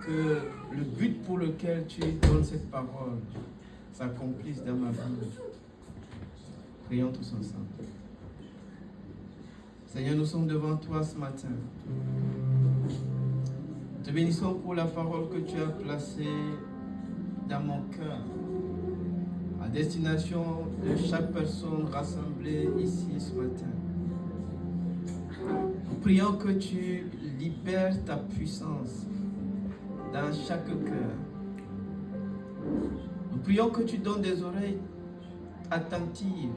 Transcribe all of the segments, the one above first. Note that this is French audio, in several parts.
que le but pour lequel tu donnes cette parole s'accomplisse dans ma vie. Prions tous ensemble. Seigneur, nous sommes devant toi ce matin. Te bénissons pour la parole que tu as placée dans mon cœur, à destination de chaque personne rassemblée ici ce matin. Nous prions que tu libères ta puissance dans chaque cœur. Nous prions que tu donnes des oreilles attentives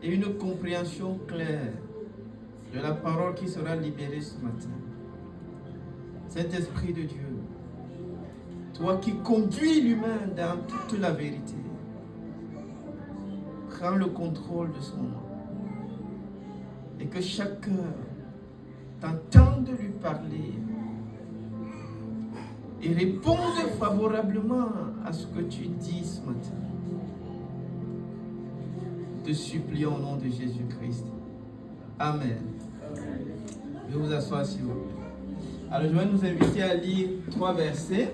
et une compréhension claire de la parole qui sera libérée ce matin. Saint-Esprit de Dieu, toi qui conduis l'humain dans toute la vérité, prends le contrôle de son nom et que chaque cœur t'entende lui parler et réponde favorablement à ce que tu dis ce matin. Te supplions au nom de Jésus-Christ. Amen. Je vous assois s'il vous plaît. Alors je vais nous inviter à lire 3 versets.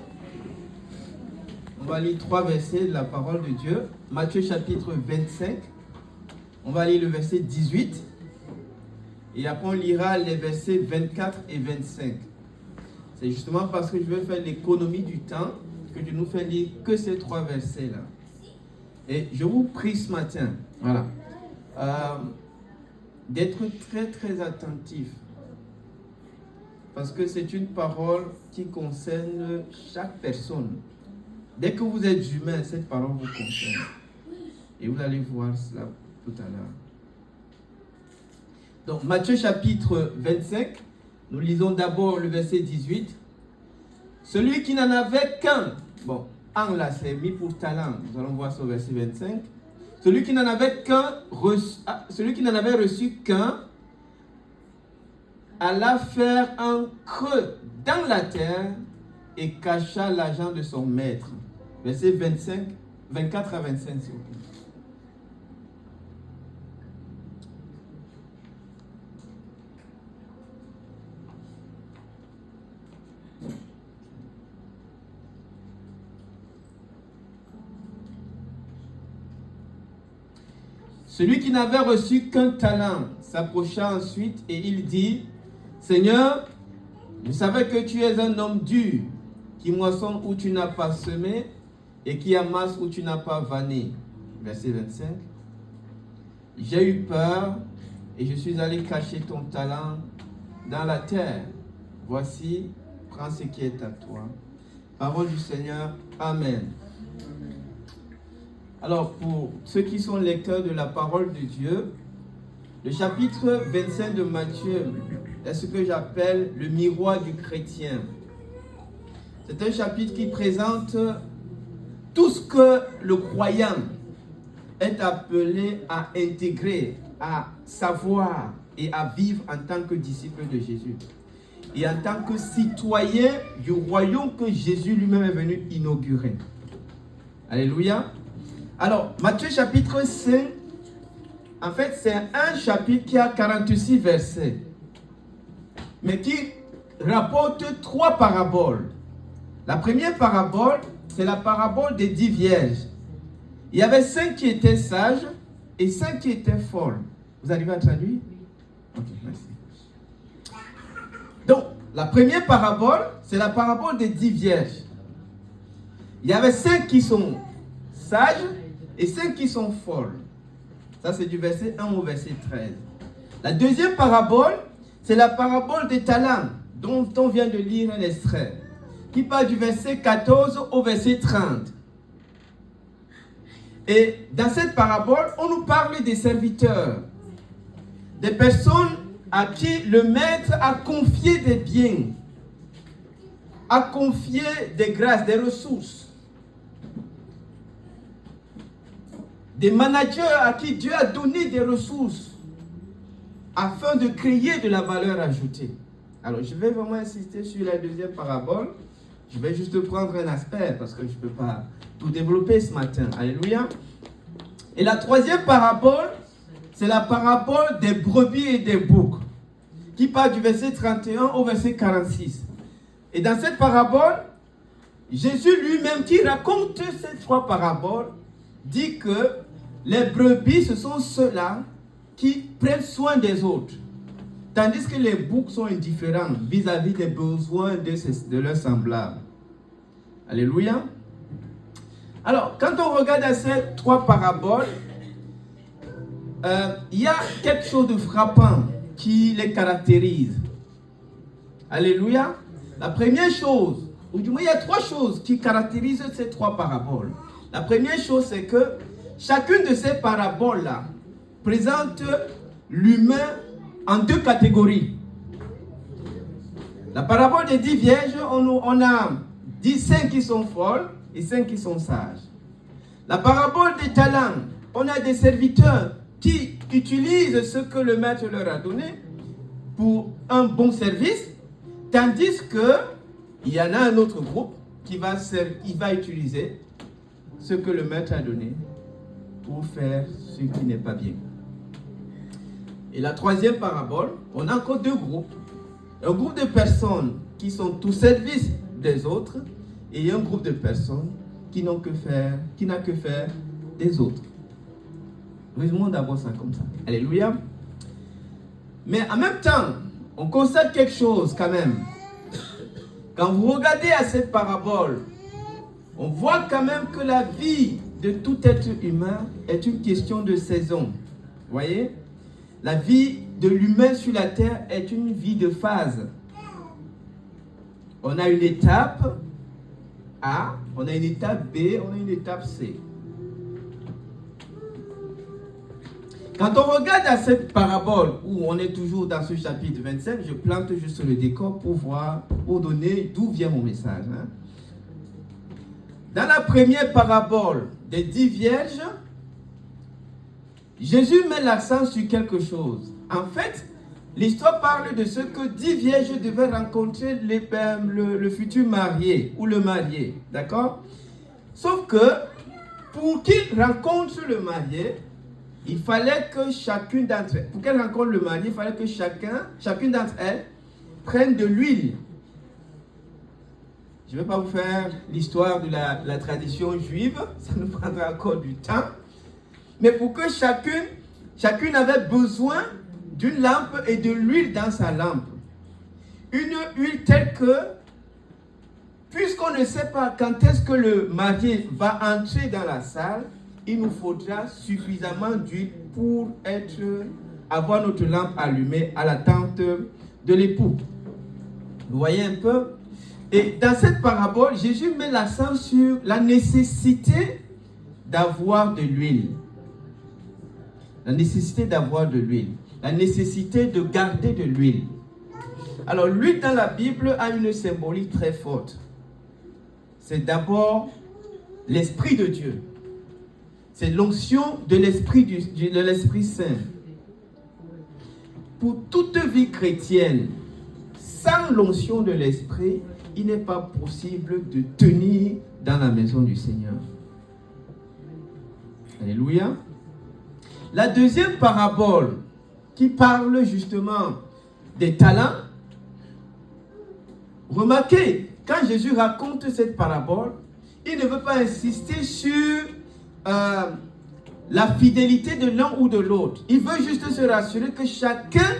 On va lire 3 versets de la parole de Dieu. Matthieu chapitre 25. On va lire le verset 18. Et après on lira les versets 24 et 25. C'est justement parce que je veux faire l'économie du temps que je nous fais lire que ces 3 versets-là. Et je vous prie ce matin, voilà, d'être très très attentif. Parce que c'est une parole qui concerne chaque personne. Dès que vous êtes humain, cette parole vous concerne. Et vous allez voir cela tout à l'heure. Donc, Matthieu chapitre 25, nous lisons d'abord le verset 18. Celui qui n'en avait qu'un, bon, un là c'est mis pour talent, nous allons voir ça au verset 25. Celui qui n'en avait reçu qu'un, alla faire un creux dans la terre et cacha l'argent de son maître. Verset 24 à 25, s'il vous plaît. Celui qui n'avait reçu qu'un talent s'approcha ensuite et il dit, Seigneur, je savais que tu es un homme dur, qui moissonne où tu n'as pas semé et qui amasse où tu n'as pas vanné. Verset 25. J'ai eu peur et je suis allé cacher ton talent dans la terre. Voici, prends ce qui est à toi. Parole du Seigneur. Amen. Alors, pour ceux qui sont lecteurs de la parole de Dieu, le chapitre 25 de Matthieu est ce que j'appelle le miroir du chrétien. C'est un chapitre qui présente tout ce que le croyant est appelé à intégrer, à savoir et à vivre en tant que disciple de Jésus. Et en tant que citoyen du royaume que Jésus lui-même est venu inaugurer. Alléluia. Alors, Matthieu chapitre 5, en fait, c'est un chapitre qui a 46 versets, mais qui rapporte 3 paraboles. La première parabole, c'est la parabole des 10 vierges. Il y avait 5 qui étaient sages et 5 qui étaient folles. Vous arrivez à traduire? Ok, merci. Donc, la première parabole, c'est la parabole des 10 vierges. Il y avait 5 qui sont sages et 5 qui sont folles. Ça, c'est du verset 1 au verset 13. La deuxième parabole, c'est la parabole des talents, dont on vient de lire un extrait, qui part du verset 14 au verset 30. Et dans cette parabole, on nous parle des serviteurs, des personnes à qui le maître a confié des biens, a confié des grâces, des ressources. Des managers à qui Dieu a donné des ressources afin de créer de la valeur ajoutée. Alors, je vais vraiment insister sur la deuxième parabole. Je vais juste prendre un aspect parce que je ne peux pas tout développer ce matin. Alléluia. Et la troisième parabole, c'est la parabole des brebis et des boucs, qui part du verset 31 au verset 46. Et dans cette parabole, Jésus lui-même qui raconte ces 3 paraboles, dit que les brebis, ce sont ceux-là qui prennent soin des autres. Tandis que les boucs sont indifférents vis-à-vis des besoins de leurs semblables. Alléluia. Alors, quand on regarde à ces 3 paraboles, il y a quelque chose de frappant qui les caractérise. Alléluia. La première chose, ou du moins il y a 3 choses qui caractérisent ces 3 paraboles. La première chose, c'est que chacune de ces paraboles-là présente l'humain en 2 catégories. La parabole des 10 vierges, on a 5 qui sont folles et 5 qui sont sages. La parabole des talents, on a des serviteurs qui utilisent ce que le maître leur a donné pour un bon service, tandis qu'il y en a un autre groupe qui va utiliser ce que le maître a donné pour faire ce qui n'est pas bien. Et la 3e parabole, on a encore 2 groupes. Un groupe de personnes qui sont au service des autres et un groupe de personnes qui n'a que faire des autres. Résumons d'abord ça comme ça. Alléluia. Mais en même temps, on constate quelque chose quand même. Quand vous regardez à cette parabole, on voit quand même que la vie de tout être humain est une question de saison. Vous voyez? La vie de l'humain sur la terre est une vie de phase. On a une étape A, on a une étape B, on a une étape C. Quand on regarde à cette parabole, où on est toujours dans ce chapitre 25, je plante juste le décor pour donner d'où vient mon message. Dans la première parabole des 10 vierges, Jésus met l'accent sur quelque chose. En fait, l'histoire parle de ce que 10 vierges devaient rencontrer le futur marié ou le marié. D'accord? Sauf que pour qu'il rencontre le marié, il fallait que chacune d'entre elles, pour qu'elle rencontre le marié, il fallait que chacune d'entre elles prenne de l'huile. Je ne vais pas vous faire l'histoire de la tradition juive, ça nous prendra encore du temps. Mais pour que chacune avait besoin d'une lampe et de l'huile dans sa lampe. Une huile telle que, puisqu'on ne sait pas quand est-ce que le marié va entrer dans la salle, il nous faudra suffisamment d'huile pour avoir notre lampe allumée à l'attente de l'époux. Vous voyez un peu? Et dans cette parabole, Jésus met l'accent sur la nécessité d'avoir de l'huile. La nécessité d'avoir de l'huile. La nécessité de garder de l'huile. Alors, l'huile dans la Bible a une symbolique très forte. C'est d'abord l'Esprit de Dieu. C'est l'onction de l'Esprit Saint. Pour toute vie chrétienne, sans l'onction de l'Esprit, il n'est pas possible de tenir dans la maison du Seigneur. Alléluia. La deuxième parabole qui parle justement des talents. Remarquez, quand Jésus raconte cette parabole, il ne veut pas insister sur la fidélité de l'un ou de l'autre. Il veut juste se rassurer que chacun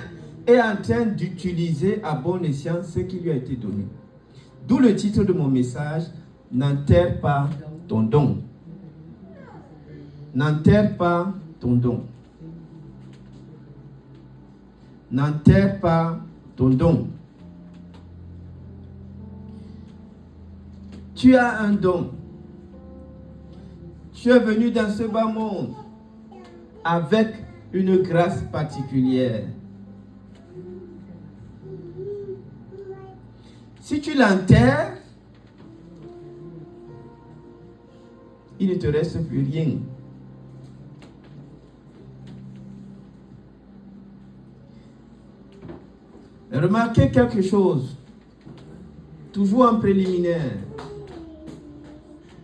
est en train d'utiliser à bon escient ce qui lui a été donné. D'où le titre de mon message, n'enterre pas ton don. N'enterre pas ton don. N'enterre pas ton don. Tu as un don. Tu es venu dans ce bas monde avec une grâce particulière. Si tu l'enterres, il ne te reste plus rien. Remarquez quelque chose, toujours en préliminaire.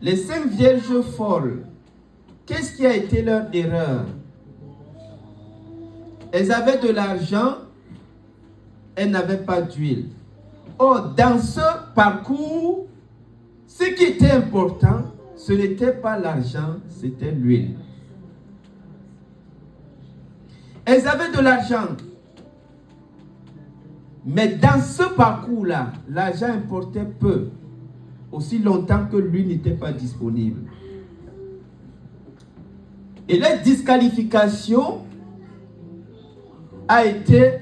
Les 5 vierges folles, qu'est-ce qui a été leur erreur? Elles avaient de l'argent, elles n'avaient pas d'huile. Or, dans ce parcours, ce qui était important, ce n'était pas l'argent, c'était l'huile. Elles avaient de l'argent. Mais dans ce parcours-là, l'argent importait peu, aussi longtemps que l'huile n'était pas disponible. Et la disqualification a été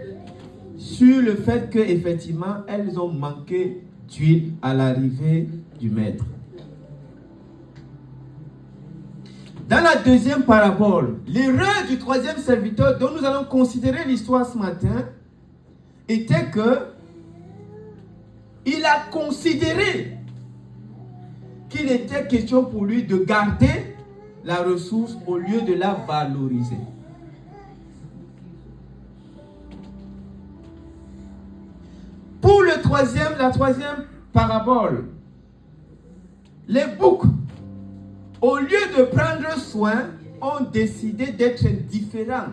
sur le fait qu'effectivement, elles ont manqué d'huile à l'arrivée du maître. Dans la deuxième parabole, l'erreur du troisième serviteur dont nous allons considérer l'histoire ce matin était que il a considéré qu'il était question pour lui de garder la ressource au lieu de la valoriser. Pour la troisième parabole, les boucs, au lieu de prendre soin, ont décidé d'être différents.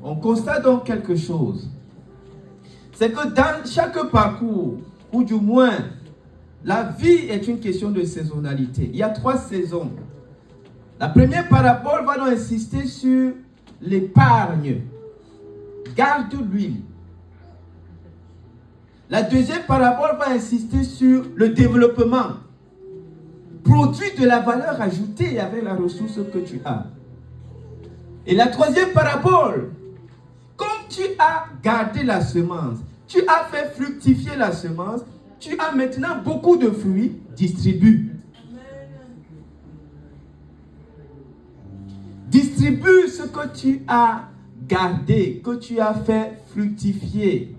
On constate donc quelque chose. C'est que dans chaque parcours, ou du moins, la vie est une question de saisonnalité. Il y a 3 saisons. La première parabole va donc insister sur l'épargne. Garde l'huile. La deuxième parabole va insister sur le développement. Produit de la valeur ajoutée avec la ressource que tu as. Et la troisième parabole, comme tu as gardé la semence, tu as fait fructifier la semence, tu as maintenant beaucoup de fruits, distribue. Distribue ce que tu as gardé, que tu as fait fructifier.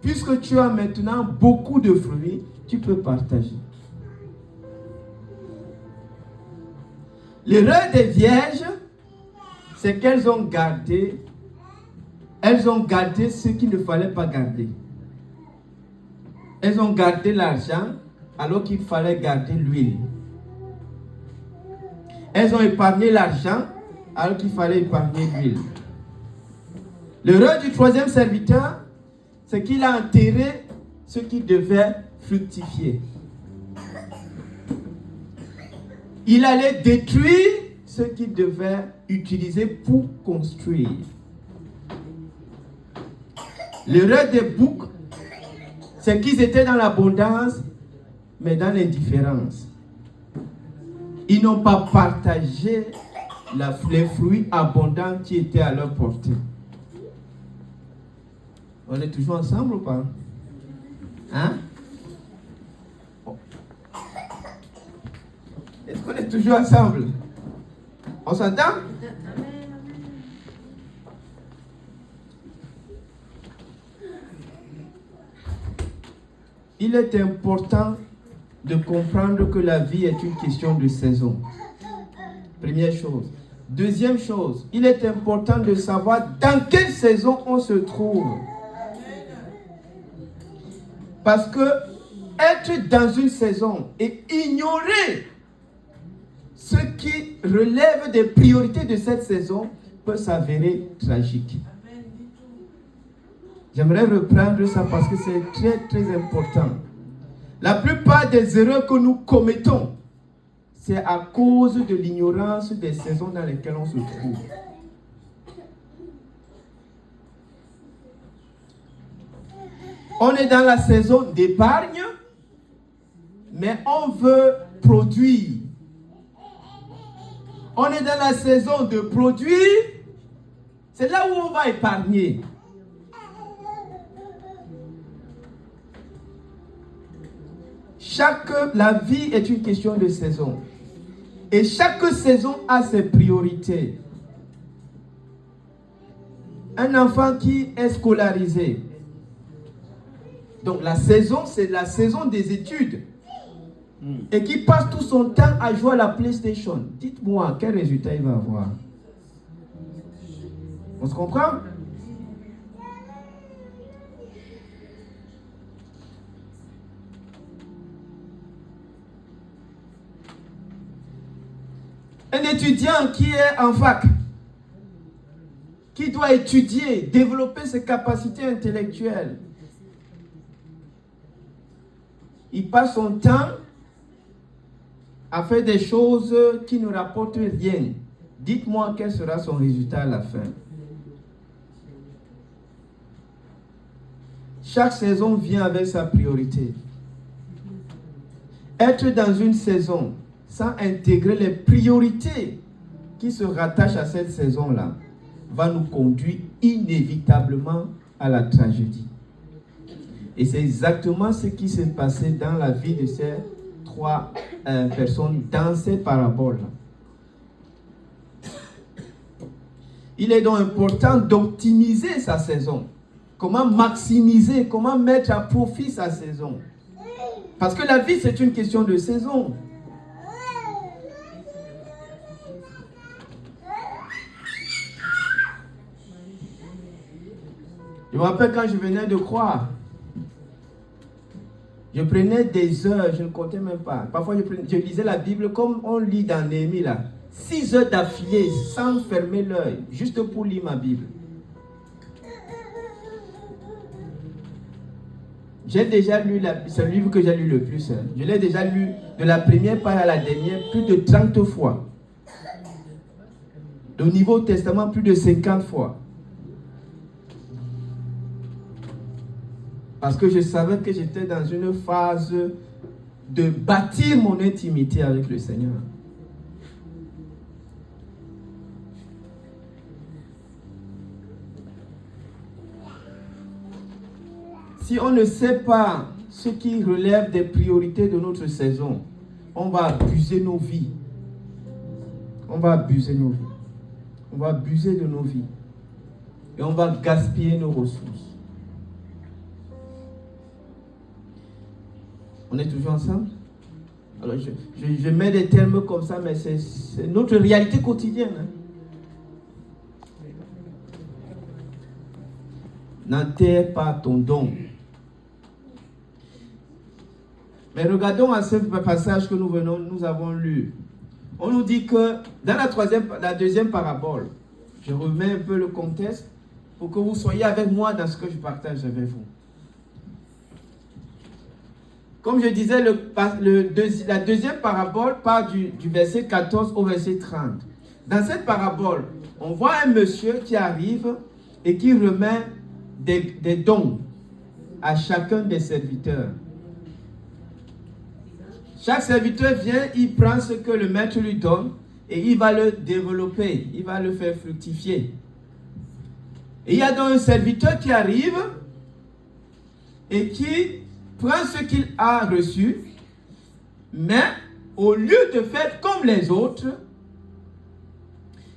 Puisque tu as maintenant beaucoup de fruits, tu peux partager. L'erreur des vierges, c'est qu'elles ont gardé ce qu'il ne fallait pas garder. Elles ont gardé l'argent alors qu'il fallait garder l'huile. Elles ont épargné l'argent alors qu'il fallait épargner l'huile. L'erreur du troisième serviteur, c'est qu'il a enterré ce qui devait fructifier. Il allait détruire ce qu'il devait utiliser pour construire. L'erreur des boucs, c'est qu'ils étaient dans l'abondance, mais dans l'indifférence. Ils n'ont pas partagé les fruits abondants qui étaient à leur portée. On est toujours ensemble ou pas? Hein? Est-ce qu'on est toujours ensemble? On s'entend? Il est important de comprendre que la vie est une question de saison. Première chose. Deuxième chose, il est important de savoir dans quelle saison on se trouve. Parce que être dans une saison et ignorer ce qui relève des priorités de cette saison peut s'avérer tragique. J'aimerais reprendre ça parce que c'est très très important. La plupart des erreurs que nous commettons, c'est à cause de l'ignorance des saisons dans lesquelles on se trouve. On est dans la saison d'épargne, mais on veut produire. On est dans la saison de produire, c'est là où on va épargner. La vie est une question de saison. Et chaque saison a ses priorités. Un enfant qui est scolarisé. Donc la saison, c'est la saison des études. Et qui passe tout son temps à jouer à la PlayStation. Dites-moi, quel résultat il va avoir? On se comprend? Un étudiant qui est en fac, qui doit étudier, développer ses capacités intellectuelles. Il passe son temps à faire des choses qui ne rapportent rien. Dites-moi quel sera son résultat à la fin. Chaque saison vient avec sa priorité. Être dans une saison sans intégrer les priorités qui se rattachent à cette saison-là va nous conduire inévitablement à la tragédie. Et c'est exactement ce qui s'est passé dans la vie de ces trois personnes dans ces paraboles-là. Il est donc important d'optimiser sa saison. Comment maximiser, comment mettre à profit sa saison. Parce que la vie, c'est une question de saison. Je me rappelle quand je venais de croire, je prenais des heures, je ne comptais même pas. Parfois, je lisais la Bible comme on lit dans Néhémie, là. 6 heures d'affilée, sans fermer l'œil, juste pour lire ma Bible. J'ai déjà lu, c'est le livre que j'ai lu le plus. Je l'ai déjà lu de la première page à la dernière plus de 30 fois. Au Nouveau Testament, plus de 50 fois. Parce que je savais que j'étais dans une phase de bâtir mon intimité avec le Seigneur. Si on ne sait pas ce qui relève des priorités de notre saison, on va abuser nos vies. On va abuser nos vies. On va abuser de nos vies. Et on va gaspiller nos ressources. On est toujours ensemble? Alors je mets des termes comme ça, mais c'est notre réalité quotidienne. Hein? N'enterre pas ton don. Mais regardons à ce passage que nous avons lu. On nous dit que dans la deuxième parabole, je remets un peu le contexte pour que vous soyez avec moi dans ce que je partage avec vous. Comme je disais, la deuxième parabole part du verset 14 au verset 30. Dans cette parabole, on voit un monsieur qui arrive et qui remet des dons à chacun des serviteurs. Chaque serviteur vient, il prend ce que le maître lui donne et il va le développer, il va le faire fructifier. Et il y a donc un serviteur qui arrive et qui prend ce qu'il a reçu, mais au lieu de faire comme les autres,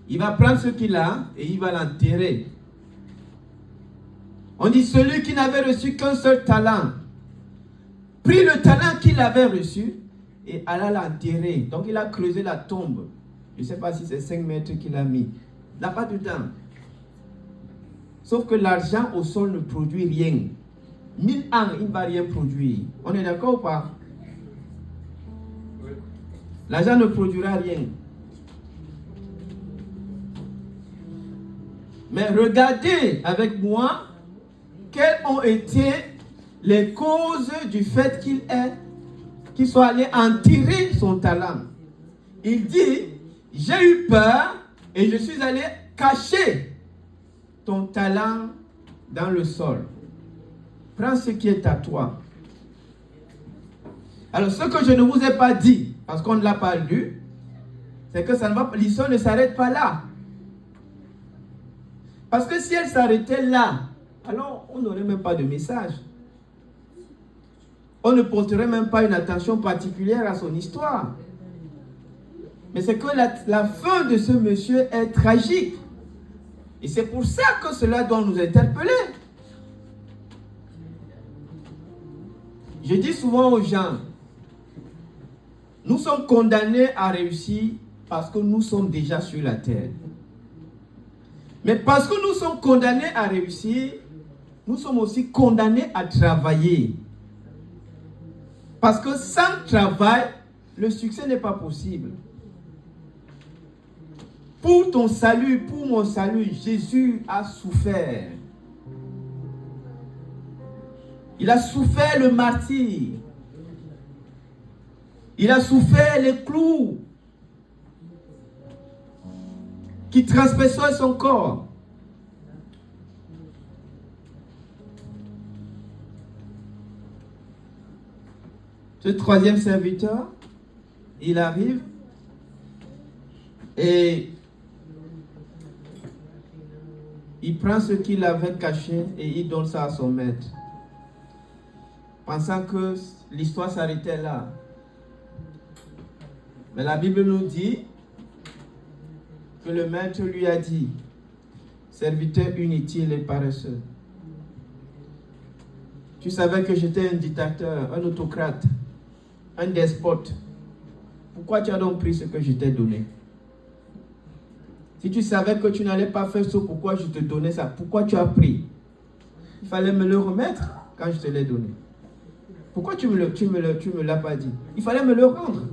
il va prendre ce qu'il a et il va l'enterrer. On dit celui qui n'avait reçu qu'un seul talent, prit le talent qu'il avait reçu et alla l'enterrer. Donc il a creusé la tombe. Je ne sais pas si c'est 5 mètres qu'il a mis. Il n'a pas de temps. Sauf que l'argent au sol ne produit rien. 1000 ans, il ne va rien produire. On est d'accord ou pas? L'argent ne produira rien. Mais regardez avec moi quelles ont été les causes du fait qu'il soit allé enterrer son talent. Il dit, j'ai eu peur et je suis allé cacher ton talent dans le sol. Prends ce qui est à toi. Alors, ce que je ne vous ai pas dit, parce qu'on ne l'a pas lu, c'est que l'histoire ne s'arrête pas là. Parce que si elle s'arrêtait là, alors on n'aurait même pas de message. On ne porterait même pas une attention particulière à son histoire. Mais c'est que la fin de ce monsieur est tragique. Et c'est pour ça que cela doit nous interpeller. Je dis souvent aux gens, nous sommes condamnés à réussir parce que nous sommes déjà sur la terre. Mais parce que nous sommes condamnés à réussir, nous sommes aussi condamnés à travailler. Parce que sans travail, le succès n'est pas possible. Pour ton salut, pour mon salut, Jésus a souffert. Il a souffert le martyre. Il a souffert les clous qui transperçaient son corps. Ce troisième serviteur, il arrive et il prend ce qu'il avait caché et il donne ça à son maître, pensant que l'histoire s'arrêtait là. Mais la Bible nous dit que le maître lui a dit, serviteur inutile et paresseux, tu savais que j'étais un dictateur, un autocrate, un despote. Pourquoi tu as donc pris ce que je t'ai donné? Si tu savais que tu n'allais pas faire ce pourquoi je te donnais ça, pourquoi tu as pris? Il fallait me le remettre quand je te l'ai donné. Pourquoi tu me l'as pas dit? Il fallait me le rendre.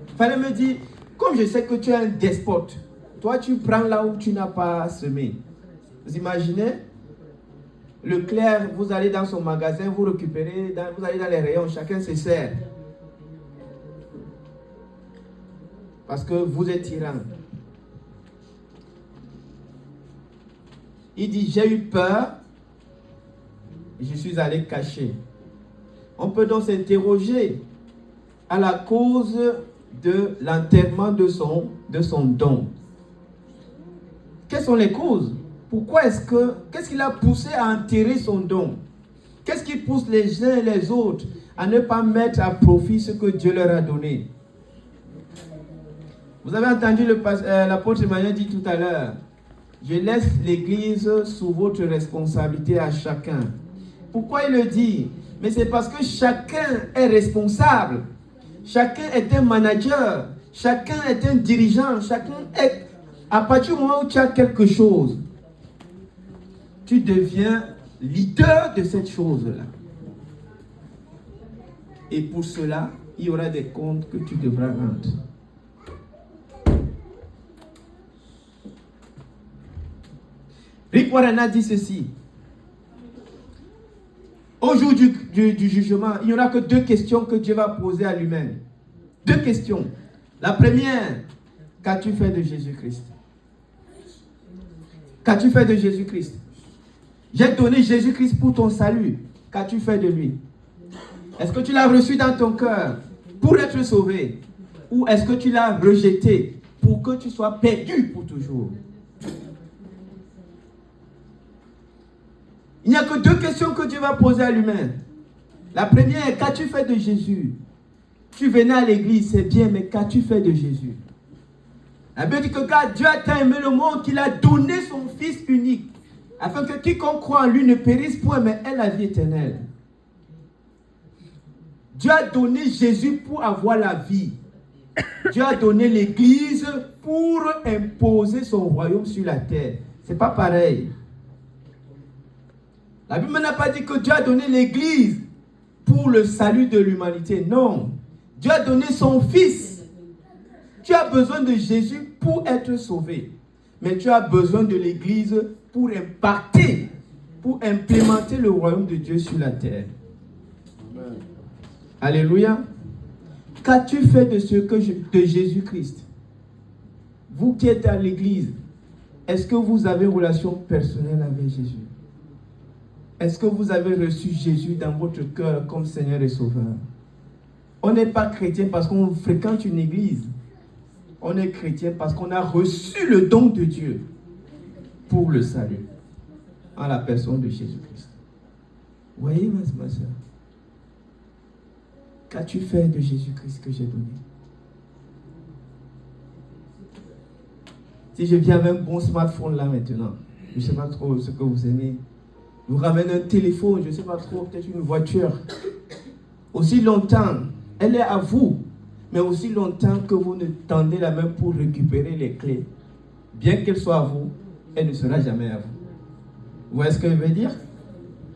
Il fallait me dire, comme je sais que tu es un despote, toi tu prends là où tu n'as pas semé. Vous imaginez? Le clerc, vous allez dans son magasin, vous récupérez, vous allez dans les rayons, chacun se sert. Parce que vous êtes tyran. Il dit, j'ai eu peur, et je suis allé cacher. On peut donc s'interroger à la cause de l'enterrement de son don. Quelles sont les causes? Qu'est-ce qui l'a poussé à enterrer son don? Qu'est-ce qui pousse les uns et les autres à ne pas mettre à profit ce que Dieu leur a donné? Vous avez entendu l'apôtre Emmanuel dit tout à l'heure, je laisse l'Église sous votre responsabilité à chacun. Pourquoi il le dit? Mais c'est parce que chacun est responsable. Chacun est un manager. Chacun est un dirigeant. Chacun est... À partir du moment où tu as quelque chose, tu deviens leader de cette chose-là. Et pour cela, il y aura des comptes que tu devras rendre. Rick Warren a dit ceci. Au jour du jugement, il n'y aura que 2 questions que Dieu va poser à l'humain. 2 questions. La première, qu'as-tu fait de Jésus-Christ? Qu'as-tu fait de Jésus-Christ? J'ai donné Jésus-Christ pour ton salut. Qu'as-tu fait de lui? Est-ce que tu l'as reçu dans ton cœur pour être sauvé? Ou est-ce que tu l'as rejeté pour que tu sois perdu pour toujours? Il n'y a que 2 questions que Dieu va poser à l'humain. La première, qu'as-tu fait de Jésus? Tu venais à l'église, c'est bien, mais qu'as-tu fait de Jésus? La Bible dit que car Dieu a tant aimé le monde qu'il a donné son Fils unique, afin que quiconque croit en lui ne périsse point, mais ait la vie éternelle. Dieu a donné Jésus pour avoir la vie. Dieu a donné l'église pour imposer son royaume sur la terre. C'est pas pareil. La Bible n'a pas dit que Dieu a donné l'église pour le salut de l'humanité. Non. Dieu a donné son Fils. Tu as besoin de Jésus pour être sauvé. Mais tu as besoin de l'église pour impacter, pour implémenter le royaume de Dieu sur la terre. Amen. Alléluia. Qu'as-tu fait de Jésus-Christ? Vous qui êtes à l'église, est-ce que vous avez une relation personnelle avec Jésus? Est-ce que vous avez reçu Jésus dans votre cœur comme Seigneur et Sauveur? On n'est pas chrétien parce qu'on fréquente une église. On est chrétien parce qu'on a reçu le don de Dieu pour le salut en la personne de Jésus-Christ. Vous voyez, ma soeur? Qu'as-tu fait de Jésus-Christ que j'ai donné? Si je viens avec un bon smartphone là maintenant, je ne sais pas trop ce que vous aimez, je vous ramène un téléphone, je ne sais pas trop, peut-être une voiture. Aussi longtemps, elle est à vous, mais aussi longtemps que vous ne tendez la main pour récupérer les clés, bien qu'elle soit à vous, elle ne sera jamais à vous. Vous voyez ce que je veux dire?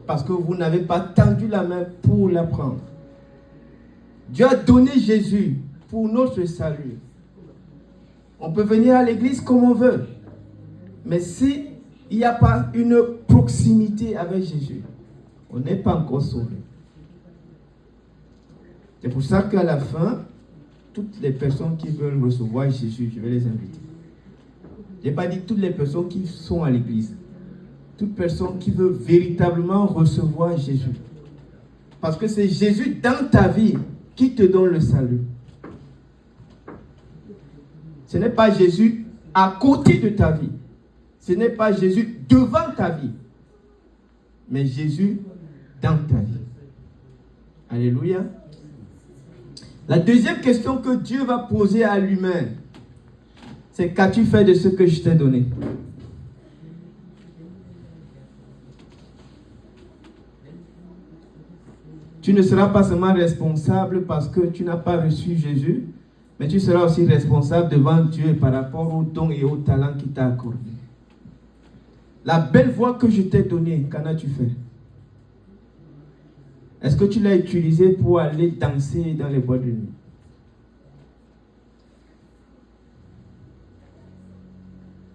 Parce que vous n'avez pas tendu la main pour la prendre. Dieu a donné Jésus pour notre salut. On peut venir à l'église comme on veut. Mais si il n'y a pas une proximité avec Jésus, on n'est pas encore sauvé. C'est pour ça qu'à la fin, toutes les personnes qui veulent recevoir Jésus, je vais les inviter. Je n'ai pas dit toutes les personnes qui sont à l'église. Toute personne qui veut véritablement recevoir Jésus. Parce que c'est Jésus dans ta vie qui te donne le salut. Ce n'est pas Jésus à côté de ta vie. Ce n'est pas Jésus devant ta vie. Mais Jésus dans ta vie. Alléluia. La deuxième question que Dieu va poser à l'humain, c'est: qu'as-tu fait de ce que je t'ai donné? Tu ne seras pas seulement responsable parce que tu n'as pas reçu Jésus, mais tu seras aussi responsable devant Dieu par rapport aux dons et aux talents qu'il t'a accordés. La belle voix que je t'ai donnée, qu'en as-tu fait? Est-ce que tu l'as utilisée pour aller danser dans les boîtes de nuit?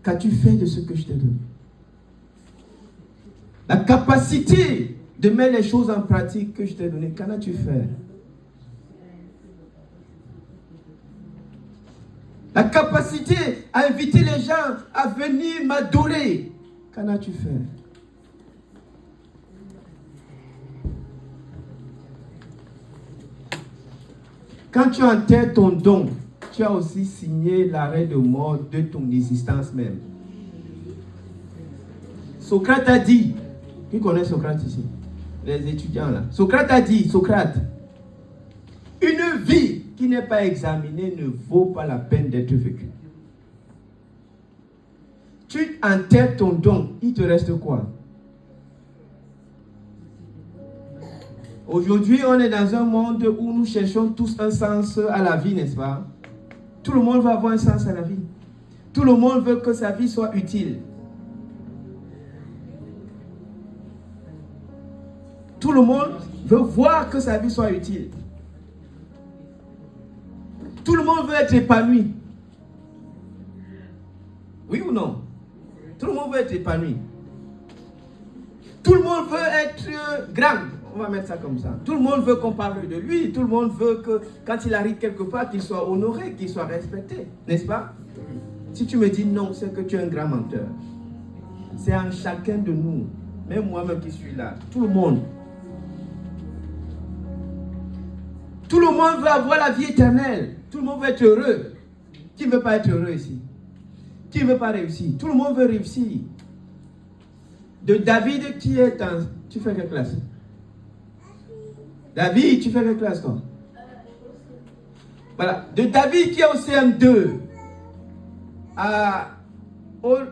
Qu'as-tu fait de ce que je t'ai donné? La capacité de mettre les choses en pratique que je t'ai donné, qu'en as-tu fait? La capacité à inviter les gens à venir m'adorer, qu'en as-tu fait? Quand tu enterres ton don, tu as aussi signé l'arrêt de mort de ton existence même. Socrate a dit, qui connaît Socrate ici? Les étudiants là. Socrate a dit, Socrate, une vie qui n'est pas examinée ne vaut pas la peine d'être vécue. Tu enterres ton don, il te reste quoi? Aujourd'hui, on est dans un monde où nous cherchons tous un sens à la vie, n'est-ce pas? Tout le monde veut avoir un sens à la vie. Tout le monde veut que sa vie soit utile. Tout le monde veut voir que sa vie soit utile. Tout le monde veut être épanoui. Oui ou non? Tout le monde veut être épanoui. Tout le monde veut être grand. On va mettre ça comme ça. Tout le monde veut qu'on parle de lui. Tout le monde veut que quand il arrive quelque part, qu'il soit honoré, qu'il soit respecté. N'est-ce pas? Si tu me dis non, c'est que tu es un grand menteur. C'est en chacun de nous. Même moi-même qui suis là. Tout le monde. Tout le monde veut avoir la vie éternelle. Tout le monde veut être heureux. Qui ne veut pas être heureux ici? Qui ne veut pas réussir? Tout le monde veut réussir. De David qui est en... Tu fais quelle classe? David, tu fais quelle classe toi? Voilà. De David qui est au CM2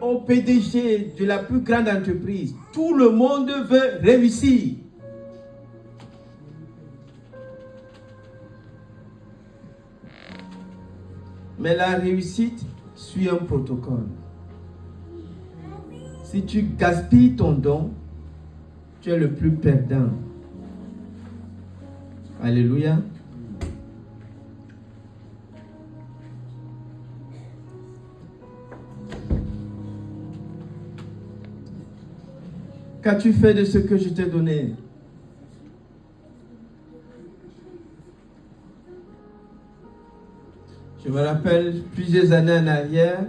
au PDG de la plus grande entreprise. Tout le monde veut réussir. Mais la réussite suit un protocole. Si tu gaspilles ton don, tu es le plus perdant. Alléluia. Qu'as-tu fait de ce que je t'ai donné? Je me rappelle plusieurs années en arrière,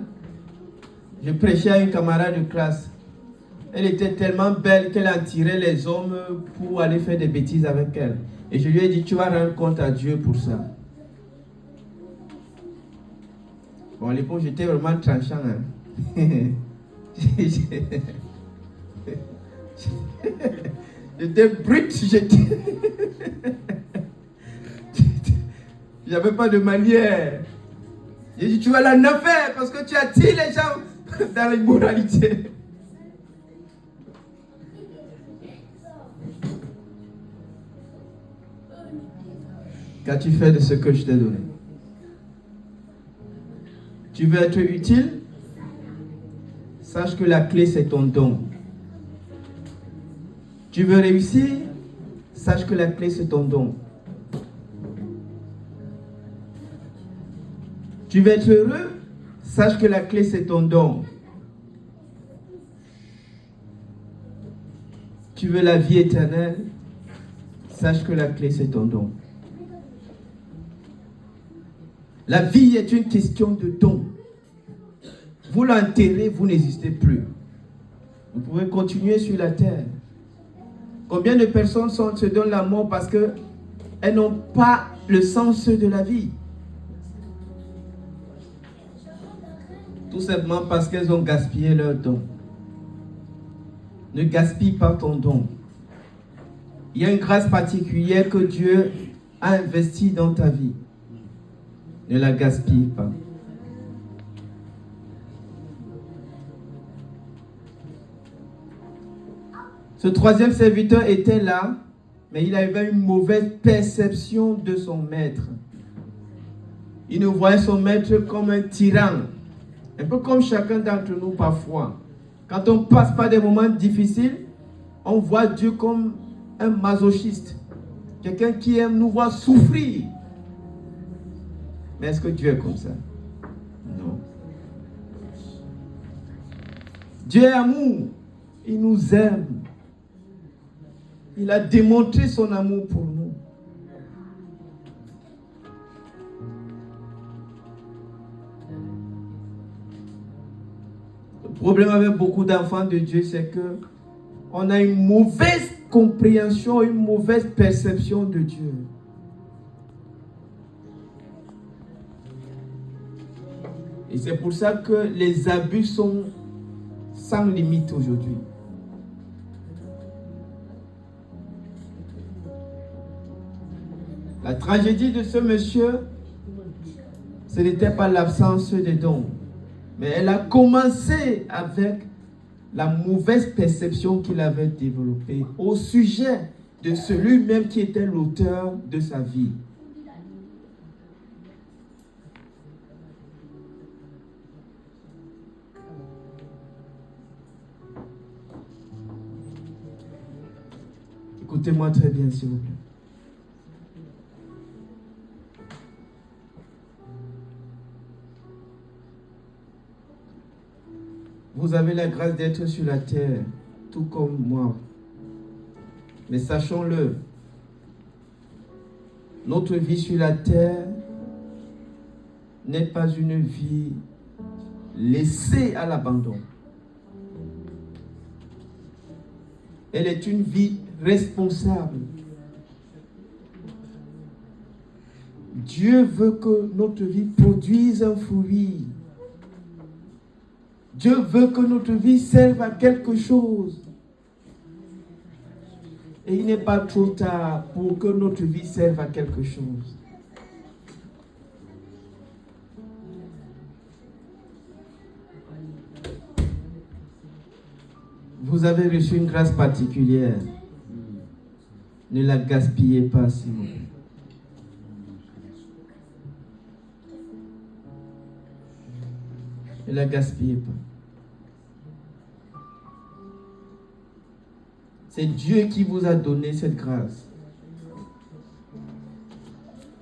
je prêchais à une camarade de classe. Elle était tellement belle qu'elle attirait les hommes pour aller faire des bêtises avec elle. Et je lui ai dit, tu vas rendre compte à Dieu pour ça. Bon, à l'époque, j'étais vraiment tranchant. Hein. J'étais brut, j'avais pas de manière. J'ai dit, tu vas l'en faire parce que tu attires les gens dans l'immoralité. Qu'as-tu fait de ce que je t'ai donné? Tu veux être utile? Sache que la clé, c'est ton don. Tu veux réussir? Sache que la clé, c'est ton don. Tu veux être heureux? sache que la clé c'est ton don. Tu veux la vie éternelle, sache que la clé c'est ton don. La vie est une question de don. Vous l'enterrez, vous n'existez plus. Vous pouvez continuer sur la terre. Combien de personnes se donnent la mort parce qu'elles n'ont pas le sens de la vie? Tout simplement parce qu'elles ont gaspillé leur don. Ne gaspille pas ton don. Il y a une grâce particulière que Dieu a investie dans ta vie. Ne la gaspille pas. Ce troisième serviteur était là, mais il avait une mauvaise perception de son maître. Il ne voyait son maître comme un tyran. Un peu comme chacun d'entre nous parfois. Quand on passe par des moments difficiles, on voit Dieu comme un masochiste. Quelqu'un qui aime nous voir souffrir. Mais est-ce que Dieu est comme ça? Non. Dieu est amour. Il nous aime. Il a démontré son amour pour nous. Le problème avec beaucoup d'enfants de Dieu, c'est que on a une mauvaise compréhension, une mauvaise perception de Dieu. Et c'est pour ça que les abus sont sans limite aujourd'hui. La tragédie de ce monsieur, ce n'était pas l'absence de dons, mais elle a commencé avec la mauvaise perception qu'il avait développée au sujet de celui-même qui était l'auteur de sa vie. Écoutez-moi très bien, s'il vous plaît. Vous avez la grâce d'être sur la terre, tout comme moi. Mais sachons-le, notre vie sur la terre n'est pas une vie laissée à l'abandon. Elle est une vie responsable. Dieu veut que notre vie produise un fruit. Dieu veut que notre vie serve à quelque chose. Et il n'est pas trop tard pour que notre vie serve à quelque chose. Vous avez reçu une grâce particulière. Ne la gaspillez pas, s'il vous plaît. Ne la gaspillez pas. C'est Dieu qui vous a donné cette grâce.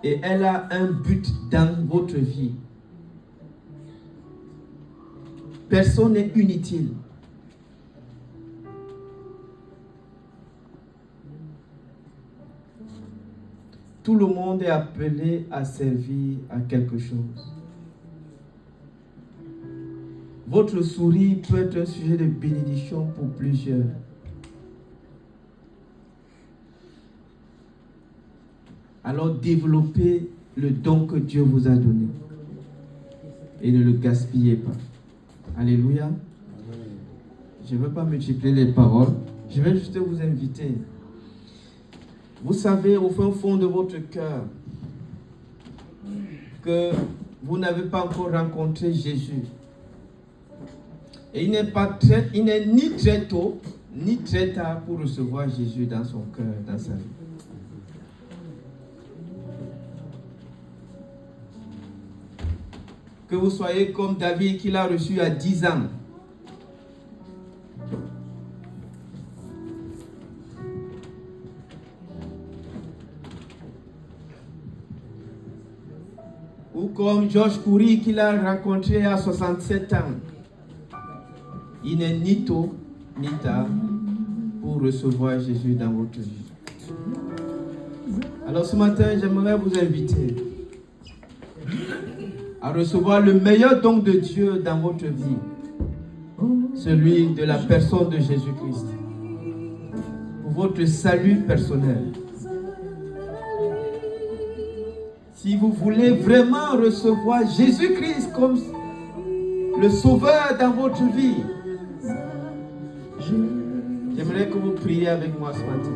Et elle a un but dans votre vie. Personne n'est inutile. Tout le monde est appelé à servir à quelque chose. Votre sourire peut être un sujet de bénédiction pour plusieurs. Alors développez le don que Dieu vous a donné. Et ne le gaspillez pas. Alléluia. Je ne veux pas multiplier les paroles. Je vais juste vous inviter. Vous savez au fin fond de votre cœur que vous n'avez pas encore rencontré Jésus. Et il n'est ni très tôt, ni très tard pour recevoir Jésus dans son cœur, dans sa vie. Que vous soyez comme David qui l'a reçu à 10 ans. Ou comme Georges Coury qu'il a rencontré à 67 ans. Il n'est ni tôt ni tard pour recevoir Jésus dans votre vie. Alors ce matin, j'aimerais vous inviter à recevoir le meilleur don de Dieu dans votre vie, celui de la personne de Jésus-Christ, pour votre salut personnel. Si vous voulez vraiment recevoir Jésus-Christ comme le Sauveur dans votre vie, j'aimerais que vous priez avec moi ce matin.